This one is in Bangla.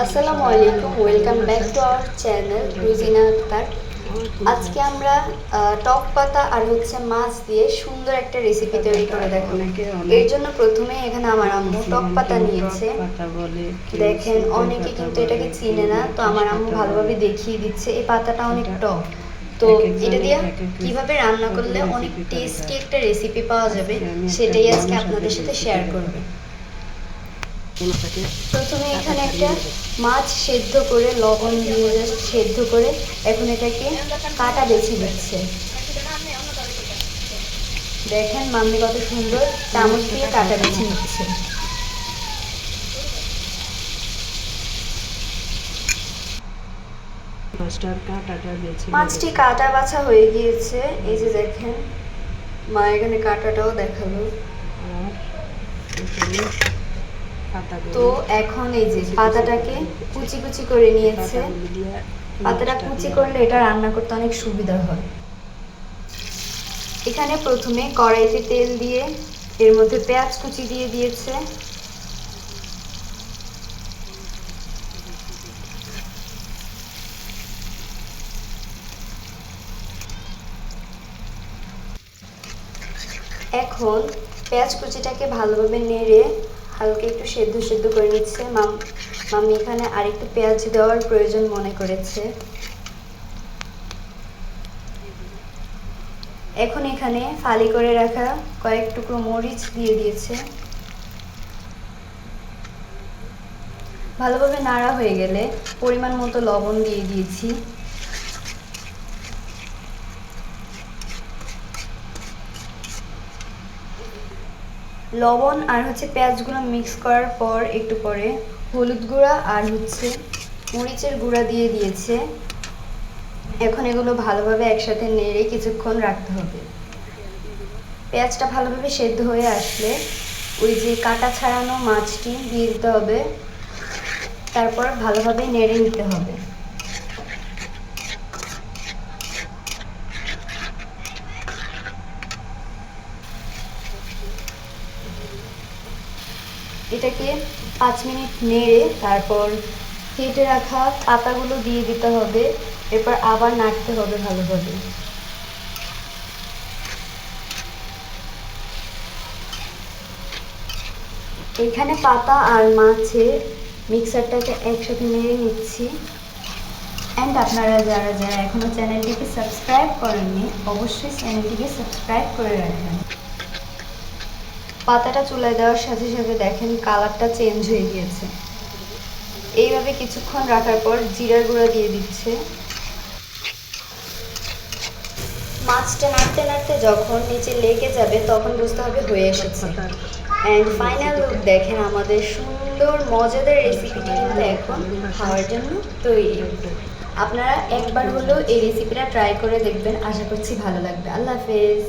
আসসালামু আলাইকুম, welcome back to our channel Rujina Akter. আজকে আমরা টক পাতা আর মাছ দিয়ে সুন্দর একটা রেসিপি তৈরি করে দেখাবো। এর জন্য প্রথমে এখানে আমার আম্মু টক পাতা নিয়েছে। দেখেন, অনেকে কিন্তু এটাকে চিনে না, তো আমার আম্মু ভালোভাবে দেখিয়ে দিচ্ছে। এই পাতাটা অনেক টক, তো এটা দিয়ে কিভাবে রান্না করলে অনেক টেস্টি একটা রেসিপি পাওয়া যাবে, সেটাই আজকে আপনাদের সাথে শেয়ার করবে। প্রথমে এখানে একটা মাছ সেদ্ধ করে লবণ দিয়ে জাস্ট সেদ্ধ করে এখন এটাকে কাটা বেছে দিচ্ছে। দেখেন মাম্মি কত সুন্দর চামচ দিয়ে কাটা বেছে নিচ্ছে। মাছটি কাটা বাছা হয়ে গিয়েছে, এই যে দেখেন মা এখানে কাটাটাও দেখালো। তো এখন এই যে পাতাটাকে কুচি কুচি করে নিয়েছে। পাতাটা কুচি করলে এটা রান্না করতে অনেক সুবিধা হয়। এখানে প্রথমে কড়াইতে তেল দিয়ে এর মধ্যে পেঁয়াজ কুচি দিয়ে দিয়েছে। এখন পেঁয়াজ কুচিটাকে ভালোভাবে নেড়ে হালকা একটু সেদ্ধ সেদ্ধ করে নিচ্ছে। মাম্মি এখানে আরেকটু পেঁয়াজ দেওয়ার প্রয়োজন মনে করেছে। এখন এখানে ফালি করে রাখা কয়েক টুকরো মরিচ দিয়ে দিয়েছে। ভালোভাবে নাড়া হয়ে গেলে পরিমাণ মতো লবণ দিয়ে দিয়েছি। লবণ আর পেঁয়াজগুলো মিক্স করার পর একটু পরে হলুদ গুঁড়া আর মরিচের গুঁড়া দিয়ে দিয়েছে। এখন এগুলো ভালোভাবে একসাথে নেড়ে কিছুক্ষণ রাখতে হবে। পেঁয়াজটা ভালোভাবে সেদ্ধ হয়ে আসলে ওই যে কাটা ছাড়ানো মাছটি দিয়ে দিতে হবে, তারপর ভালোভাবে নেড়ে নিতে হবে। এটাকে 5 মিনিট নেড়ে তারপর কেটে রাখা পাতাগুলো দিয়ে দিতে হবে। এরপর আবার নাড়তে হবে ভালোভাবে। এখানে পাতা আর মাছের মিক্সারটাকে একসাথে নেড়ে নিচ্ছি। অ্যান্ড আপনারা যারা যারা এখনও চ্যানেলটিকে সাবস্ক্রাইব করেননি, অবশ্যই চ্যানেলটিকে সাবস্ক্রাইব করে রাখবেন। পাতাটা চুলায় দেওয়ার সাথে সাথে দেখেন কালারটা চেঞ্জ হয়ে গিয়েছে। এইভাবে কিছুক্ষণ রাখার পর জিরার গুঁড়া দিয়ে দিচ্ছে। মাছটা নাড়তে নাড়তে যখন নিচে লেগে যাবে তখন বুঝতে হবে হয়ে এসেছে। অ্যান্ড ফাইনাল লুক দেখেন, আমাদের সুন্দর মজাদার রেসিপিটি কিন্তু এখন খাওয়ার জন্য তৈরি। আপনারা একবার হলেও এই রেসিপিটা ট্রাই করে দেখবেন, আশা করছি ভালো লাগবে। আল্লাহ হাফেজ।